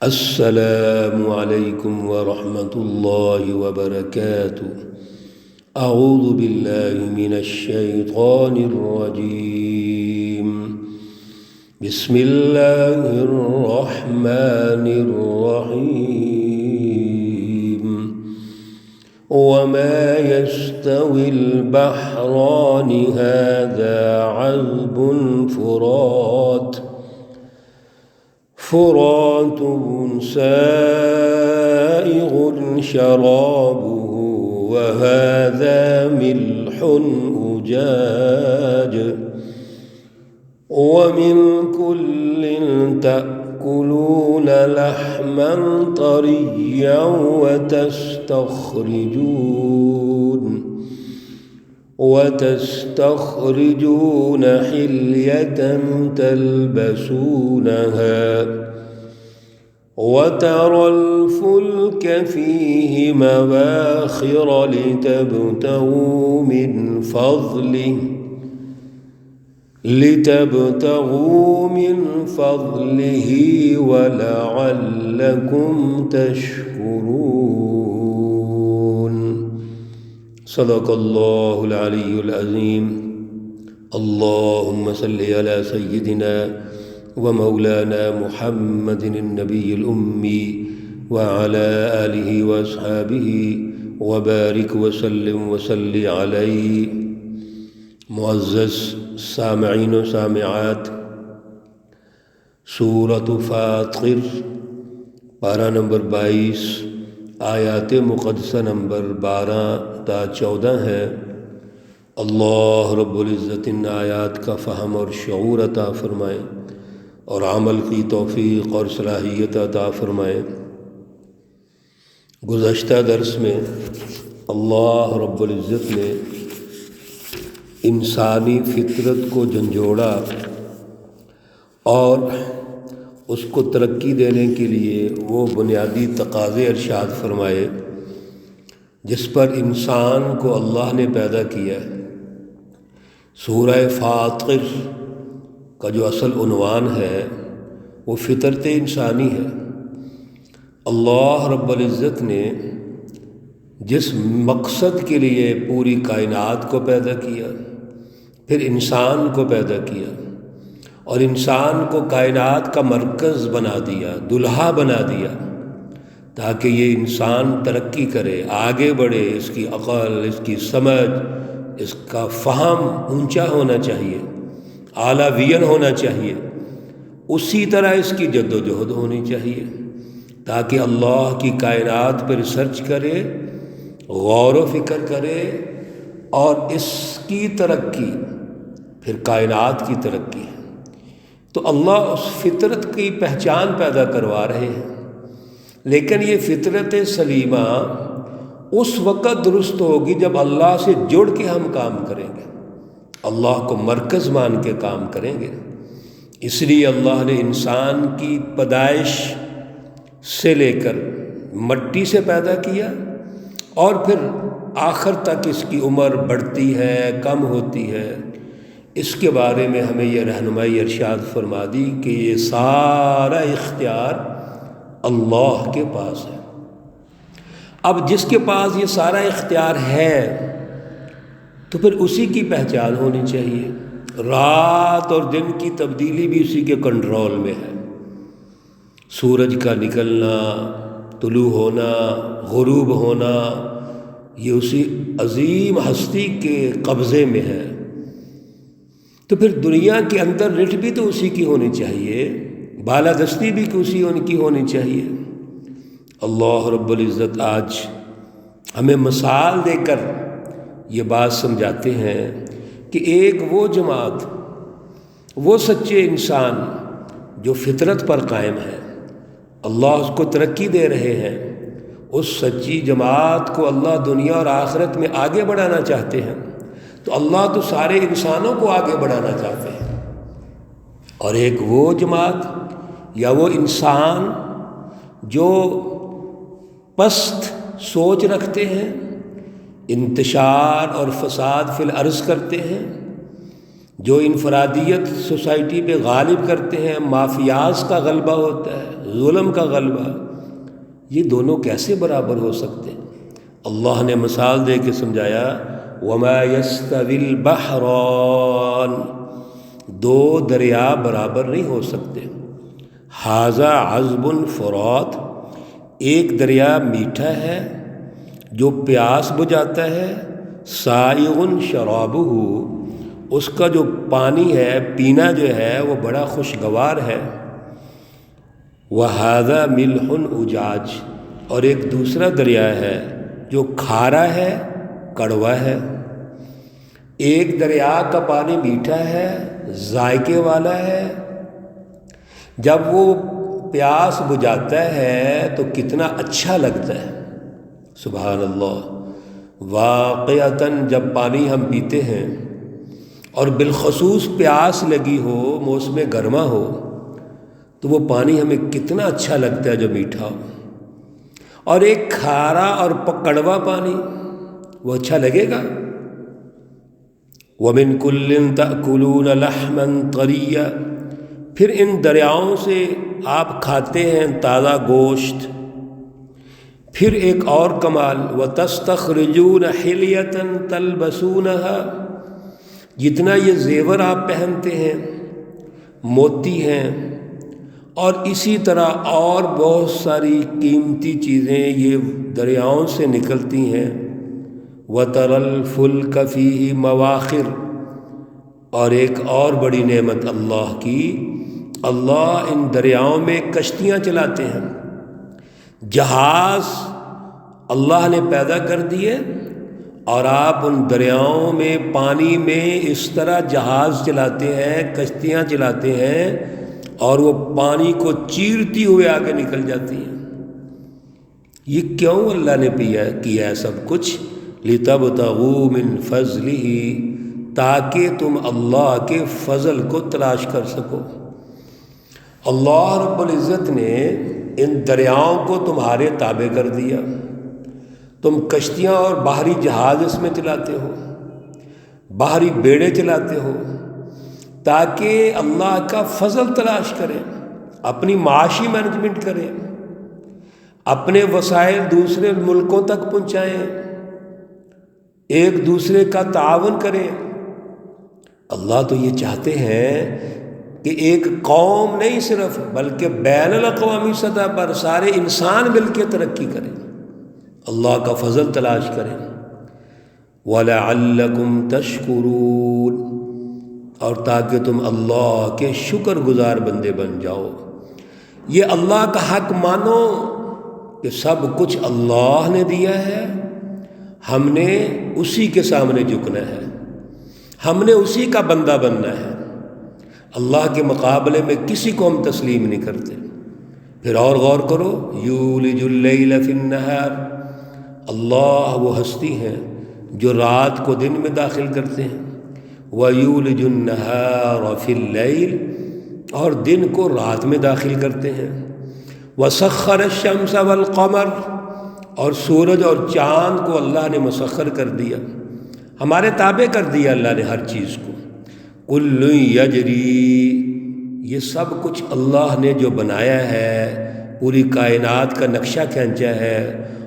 السلام علیکم ورحمۃ اللہ وبرکاتہ۔ اعوذ باللہ من الشیطان الرجیم، بسم اللہ الرحمن الرحیم۔ وما يستوي البحران هذا عذب فرات سائغ شرابه وهذا ملح أجاج ومن كل تأكلون لحما طريا وتستخرجون حلية تلبسونها وترى الفلك فيه مواخر لتبتغوا من فضله ولعلكم تشكرون۔ صدق اللہ العلی العظیم۔ اللہم صلی علی سیدنا ومولانا محمد النبی الأمی وعلى آلہ واصحابہ وبارک وسلم وصلی علیہ۔ معزز سامعین و سامعات، سورۃ فاطر پارہ نمبر 22، آیات مقدسہ نمبر 12 تا 14 ہے۔ اللہ رب العزت ان آیات کا فہم اور شعور عطا فرمائے اور عمل کی توفیق اور صلاحیت عطا فرمائے۔ گزشتہ درس میں اللہ رب العزت نے انسانی فطرت کو جھنجھوڑا اور اس کو ترقی دینے کے لیے وہ بنیادی تقاضے ارشاد فرمائے جس پر انسان کو اللہ نے پیدا کیا ہے۔ سورہ فاطر کا جو اصل عنوان ہے وہ فطرت انسانی ہے۔ اللہ رب العزت نے جس مقصد کے لیے پوری کائنات کو پیدا کیا، پھر انسان کو پیدا کیا اور انسان کو کائنات کا مرکز بنا دیا، دلہا بنا دیا، تاکہ یہ انسان ترقی کرے، آگے بڑھے، اس کی عقل، اس کی سمجھ، اس کا فہم اونچا ہونا چاہیے، اعلیٰ ویژن ہونا چاہیے۔ اسی طرح اس کی جد و جہد ہونی چاہیے تاکہ اللہ کی کائنات پر ریسرچ کرے، غور و فکر کرے اور اس کی ترقی پھر کائنات کی ترقی ہے۔ تو اللہ اس فطرت کی پہچان پیدا کروا رہے ہیں، لیکن یہ فطرت سلیمہ اس وقت درست ہوگی جب اللہ سے جڑ کے ہم کام کریں گے، اللہ کو مرکز مان کے کام کریں گے۔ اس لیے اللہ نے انسان کی پیدائش سے لے کر مٹی سے پیدا کیا اور پھر آخر تک اس کی عمر بڑھتی ہے، کم ہوتی ہے، اس کے بارے میں ہمیں یہ رہنمائی ارشاد فرما دی کہ یہ سارا اختیار اللہ کے پاس ہے۔ اب جس کے پاس یہ سارا اختیار ہے تو پھر اسی کی پہچان ہونی چاہیے۔ رات اور دن کی تبدیلی بھی اسی کے کنٹرول میں ہے۔ سورج کا نکلنا، طلوع ہونا، غروب ہونا، یہ اسی عظیم ہستی کے قبضے میں ہے۔ تو پھر دنیا کے اندر رٹ بھی تو اسی کی ہونی چاہیے، بالادستی بھی اسی کی ہونی چاہیے۔ اللہ رب العزت آج ہمیں مثال دے کر یہ بات سمجھاتے ہیں کہ ایک وہ جماعت، وہ سچے انسان جو فطرت پر قائم ہے، اللہ اس کو ترقی دے رہے ہیں، اس سچی جماعت کو اللہ دنیا اور آخرت میں آگے بڑھانا چاہتے ہیں۔ تو اللہ تو سارے انسانوں کو آگے بڑھانا چاہتے ہیں، اور ایک وہ جماعت یا وہ انسان جو پست سوچ رکھتے ہیں، انتشار اور فساد فی الارض کرتے ہیں، جو انفرادیت سوسائٹی پہ غالب کرتے ہیں، مافیاز کا غلبہ ہوتا ہے، ظلم کا غلبہ، یہ دونوں کیسے برابر ہو سکتے ہیں؟ اللہ نے مثال دے کے سمجھایا، وما يستوي البحران، دو دریا برابر نہیں ہو سکتے۔ ھذا عذب فرات، ایک دریا میٹھا ہے جو پیاس بجھاتا ہے، سائغ شرابہ، اس کا جو پانی ہے، پینا جو ہے وہ بڑا خوشگوار ہے، وَهَذَا مِلْحٌ اُجاج، اور ایک دوسرا دریا ہے جو کھارا ہے، کڑوا ہے۔ ایک دریا کا پانی میٹھا ہے، ذائقے والا ہے، جب وہ پیاس بجھاتا ہے تو کتنا اچھا لگتا ہے، سبحان اللہ۔ واقعتاً جب پانی ہم پیتے ہیں اور بالخصوص پیاس لگی ہو، موسم گرما ہو، تو وہ پانی ہمیں کتنا اچھا لگتا ہے جو میٹھا ہو، اور ایک کھارا اور کڑوا پانی وہ اچھا لگے گا؟ وَمِن كُلٍّ تَأْكُلُونَ لَحْمًا طَرِيًّا، پھر ان دریاؤں سے آپ کھاتے ہیں تازہ گوشت۔ پھر ایک اور کمال، وَتَسْتَخْرِجُونَ حِلْيَةً تَلْبَسُونَهَا، جتنا یہ زیور آپ پہنتے ہیں، موتی ہیں، اور اسی طرح اور بہت ساری قیمتی چیزیں یہ دریاؤں سے نکلتی ہیں۔ وَتَرَى الْفُلْكَ فِيهِ مَوَاخِرَ، اور ایک اور بڑی نعمت اللہ کی، اللہ ان دریاؤں میں کشتیاں چلاتے ہیں، جہاز اللہ نے پیدا کر دیے، اور آپ ان دریاؤں میں پانی میں اس طرح جہاز چلاتے ہیں، کشتیاں چلاتے ہیں، اور وہ پانی کو چیرتی ہوئے آگے نکل جاتی ہیں۔ یہ کیوں اللہ نے کیا ہے سب کچھ؟ لِتَبْتَغُوا مِنْ فَضْلِهِ، تاکہ تم اللہ کے فضل کو تلاش کر سکو۔ اللہ رب العزت نے ان دریاؤں کو تمہارے تابع کر دیا، تم کشتیاں اور باہری جہاز اس میں چلاتے ہو، باہری بیڑے چلاتے ہو، تاکہ اللہ کا فضل تلاش کریں، اپنی معاشی مینجمنٹ کریں، اپنے وسائل دوسرے ملکوں تک پہنچائیں، ایک دوسرے کا تعاون کریں۔ اللہ تو یہ چاہتے ہیں کہ ایک قوم نہیں صرف، بلکہ بین الاقوامی سطح پر سارے انسان مل کے ترقی کریں، اللہ کا فضل تلاش کریں۔ وَلَعَلَّكُمْ تَشْكُرُونَ، اور تاکہ تم اللہ کے شکر گزار بندے بن جاؤ۔ یہ اللہ کا حق مانو کہ سب کچھ اللہ نے دیا ہے، ہم نے اسی کے سامنے جھکنا ہے، ہم نے اسی کا بندہ بننا ہے، اللہ کے مقابلے میں کسی کو ہم تسلیم نہیں کرتے۔ پھر اور غور کرو، یولج اللیل فی النہار، اللہ وہ ہستی ہیں جو رات کو دن میں داخل کرتے ہیں، وَيُولِجُ النَّهَارَ فِي اللَّيْلِ، اور دن کو رات میں داخل کرتے ہیں، وَسَخَّرَ الشَّمْسَ وَالْقَمَرَ، اور سورج اور چاند کو اللہ نے مسخر کر دیا، ہمارے تابع کر دیا اللہ نے ہر چیز کو۔ کُلٌّ یجری، یہ سب کچھ اللہ نے جو بنایا ہے، پوری کائنات کا نقشہ کھینچا ہے،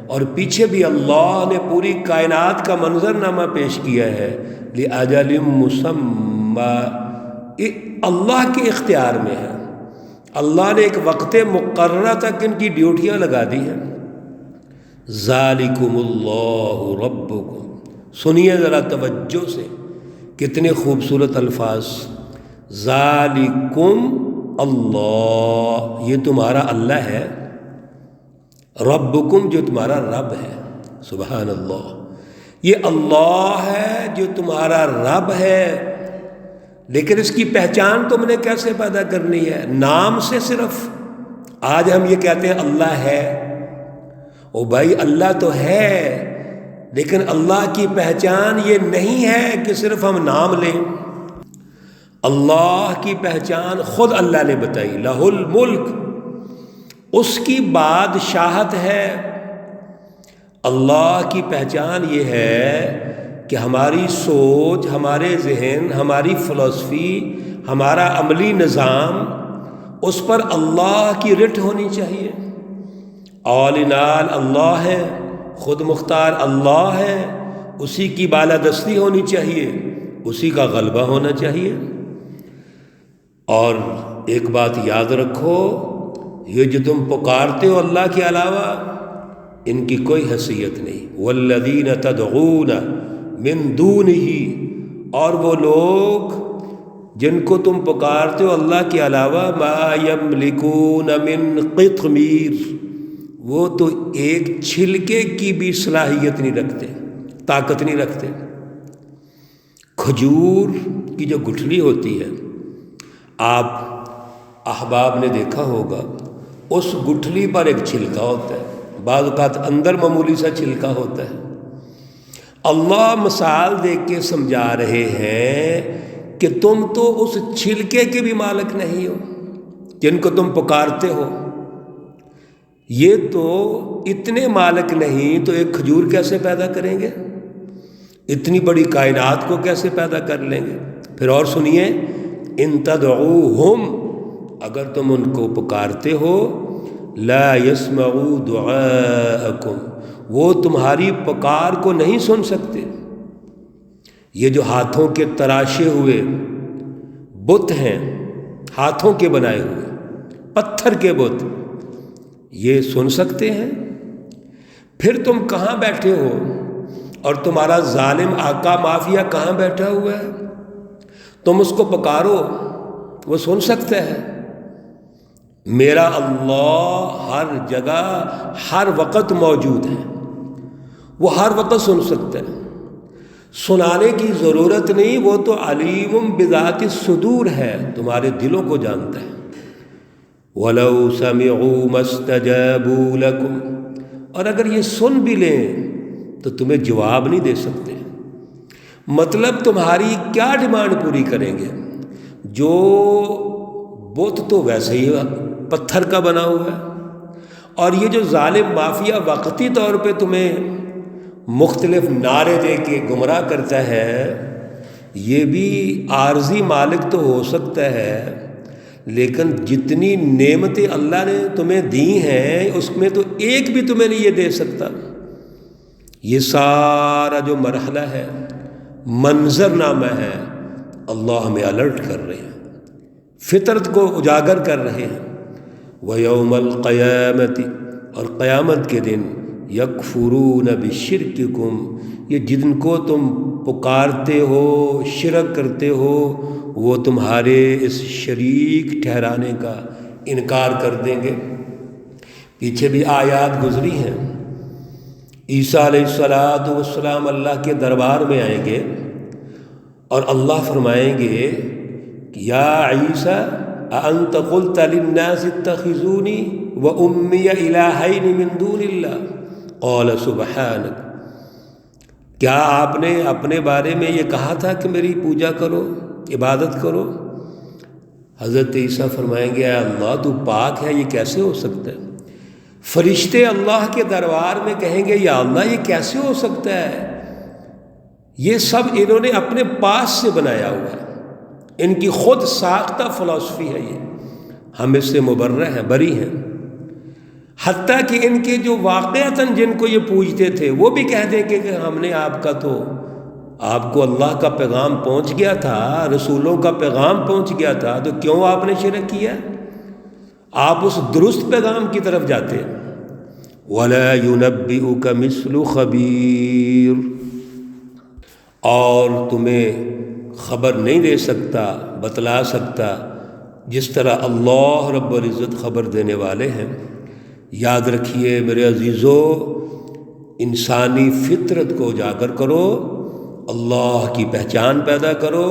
اور پیچھے بھی اللہ نے پوری کائنات کا منظرنامہ پیش کیا ہے، لِأَجَلٍ مُّسَمًّى، اللہ کے اختیار میں ہے، اللہ نے ایک وقت مقررہ تک ان کی ڈیوٹیاں لگا دی ہیں۔ ذَلِكُمُ اللَّهُ رَبُّكُمْ، سنیے ذرا توجہ سے، کتنے خوبصورت الفاظ، ذَلِكُمْ اللہ، یہ تمہارا اللہ ہے، ربکم جو تمہارا رب ہے، سبحان اللہ، یہ اللہ ہے جو تمہارا رب ہے۔ لیکن اس کی پہچان تم نے کیسے پیدا کرنی ہے؟ نام سے صرف؟ آج ہم یہ کہتے ہیں اللہ ہے، او بھائی اللہ تو ہے، لیکن اللہ کی پہچان یہ نہیں ہے کہ صرف ہم نام لیں۔ اللہ کی پہچان خود اللہ نے بتائی، لہ الملک، اس کی بادشاہت ہے۔ اللہ کی پہچان یہ ہے کہ ہماری سوچ، ہمارے ذہن، ہماری فلسفی، ہمارا عملی نظام اس پر اللہ کی رٹ ہونی چاہیے۔ آل ان آل اللہ ہے، خود مختار اللہ ہے، اسی کی بالادستی ہونی چاہیے، اسی کا غلبہ ہونا چاہیے۔ اور ایک بات یاد رکھو، یہ جو تم پکارتے ہو اللہ کے علاوہ، ان کی کوئی حیثیت نہیں۔ والذین تدعون من دونہ، اور وہ لوگ جن کو تم پکارتے ہو اللہ کے علاوہ، ما یملکون من قطمیر، وہ تو ایک چھلکے کی بھی صلاحیت نہیں رکھتے، طاقت نہیں رکھتے۔ کھجور کی جو گٹھلی ہوتی ہے، آپ احباب نے دیکھا ہوگا، اس گٹھلی پر ایک چھلکا ہوتا ہے، بعض اوقات اندر معمولی سا چھلکا ہوتا ہے۔ اللہ مثال دے کے سمجھا رہے ہیں کہ تم تو اس چھلکے کے بھی مالک نہیں ہو جن کو تم پکارتے ہو۔ یہ تو اتنے مالک نہیں تو ایک کھجور کیسے پیدا کریں گے؟ اتنی بڑی کائنات کو کیسے پیدا کر لیں گے؟ پھر اور سنیے، ان تدعوہم، اگر تم ان کو پکارتے ہو، لا یسمعوا دعاءکم، وہ تمہاری پکار کو نہیں سن سکتے۔ یہ جو ہاتھوں کے تراشے ہوئے بت ہیں، ہاتھوں کے بنائے ہوئے پتھر کے بت، یہ سن سکتے ہیں؟ پھر تم کہاں بیٹھے ہو اور تمہارا ظالم آقا مافیا کہاں بیٹھا ہوا ہے؟ تم اس کو پکارو، وہ سن سکتا ہے؟ میرا اللہ ہر جگہ ہر وقت موجود ہے، وہ ہر وقت سن سکتا ہے، سنانے کی ضرورت نہیں، وہ تو علیم بذات الصدور ہے، تمہارے دلوں کو جانتا ہے۔ وَلَوْ سَمِعُوا مَا اسْتَجَابُوا لَكُمْ، اور اگر یہ سن بھی لیں تو تمہیں جواب نہیں دے سکتے۔ مطلب تمہاری کیا ڈیمانڈ پوری کریں گے؟ جو بت تو ویسے ہی پتھر کا بنا ہوا ہے، اور یہ جو ظالم مافیا وقتی طور پہ تمہیں مختلف نعرے دے کے گمراہ کرتا ہے، یہ بھی عارضی مالک تو ہو سکتا ہے، لیکن جتنی نعمتیں اللہ نے تمہیں دی ہیں اس میں تو ایک بھی تمہیں نہیں یہ دے سکتا۔ یہ سارا جو مرحلہ ہے، منظر نامہ ہے، اللہ ہمیں الرٹ کر رہے ہیں، فطرت کو اجاگر کر رہے ہیں۔ وَيَوْمَ الْقِيَامَةِ، اور قیامت کے دن، یکفرون بشرککم، یہ جن کو تم پکارتے ہو، شرک کرتے ہو، وہ تمہارے اس شریک ٹھہرانے کا انکار کر دیں گے۔ پیچھے بھی آیات گزری ہیں، عیسیٰ علیہ السلام اللہ کے دربار میں آئیں گے اور اللہ فرمائیں گے کہ یا عیسیٰ اَأَنْتَ قُلْتَ لِلنَّاسِ اتَّخِذُونِي وَأُمِّيَ إِلَٰهَيْنِ مِن دُونِ اللَّهِ قَالَ سُبْحَانَكَ، کیا آپ نے اپنے بارے میں یہ کہا تھا کہ میری پوجا کرو، عبادت کرو؟ حضرت عیسیٰ فرمائیں گے، اے اللہ تو پاک ہے، یہ کیسے ہو سکتا ہے؟ فرشتے اللہ کے دربار میں کہیں گے، یا اللہ یہ کیسے ہو سکتا ہے؟ یہ سب انہوں نے اپنے پاس سے بنایا ہوا ہے، ان کی خود ساختہ فلسفی ہے، یہ ہم اس سے مبرہ ہیں، بری ہیں۔ حتیٰ کہ ان کے جو واقعتاً جن کو یہ پوجتے تھے وہ بھی کہہ دیں کہ ہم نے آپ کو اللہ کا پیغام پہنچ گیا تھا، رسولوں کا پیغام پہنچ گیا تھا، تو کیوں آپ نے شرک کیا؟ آپ اس درست پیغام کی طرف جاتے۔ وَلَا يُنَبِّئُكَ مِثْلُ خَبِيرٍ، اور تمہیں خبر نہیں دے سکتا، بتلا سکتا جس طرح اللہ رب العزت خبر دینے والے ہیں۔ یاد رکھیے میرے عزیزو، انسانی فطرت کو اجاگر کرو، اللہ کی پہچان پیدا کرو،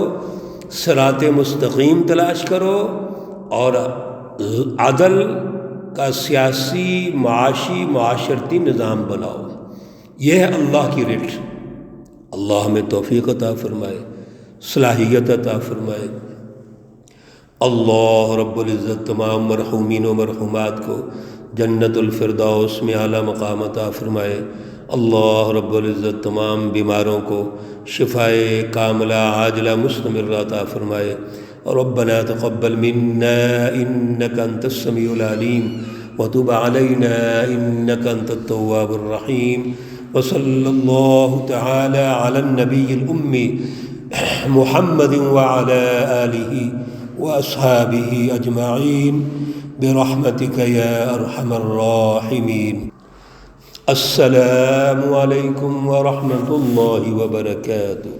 صراط مستقیم تلاش کرو، اور عدل کا سیاسی، معاشی، معاشرتی نظام بناؤ۔ یہ ہے اللہ کی رٹ۔ اللہ ہمیں توفیق عطا فرمائے، صلاحیت عطا فرمائے۔ اللہ رب العزت تمام مرحومین و مرحومات کو جنت الفردوس میں اعلیٰ مقام عطا فرمائے۔ اللہ رب العزت تمام بیماروں کو شفائے کاملہ عاجلہ مستمرہ عطا فرمائے۔ ربنا تقبل منا إنك أنت السميع العليم وتب علينا إنك أنت التواب الرحيم. وصلى الله تعالى على النبي الأمي محمد وعلى آله وأصحابه أجمعين برحمتك يا أرحم الراحمين. السلام عليكم ورحمة الله وبركاته.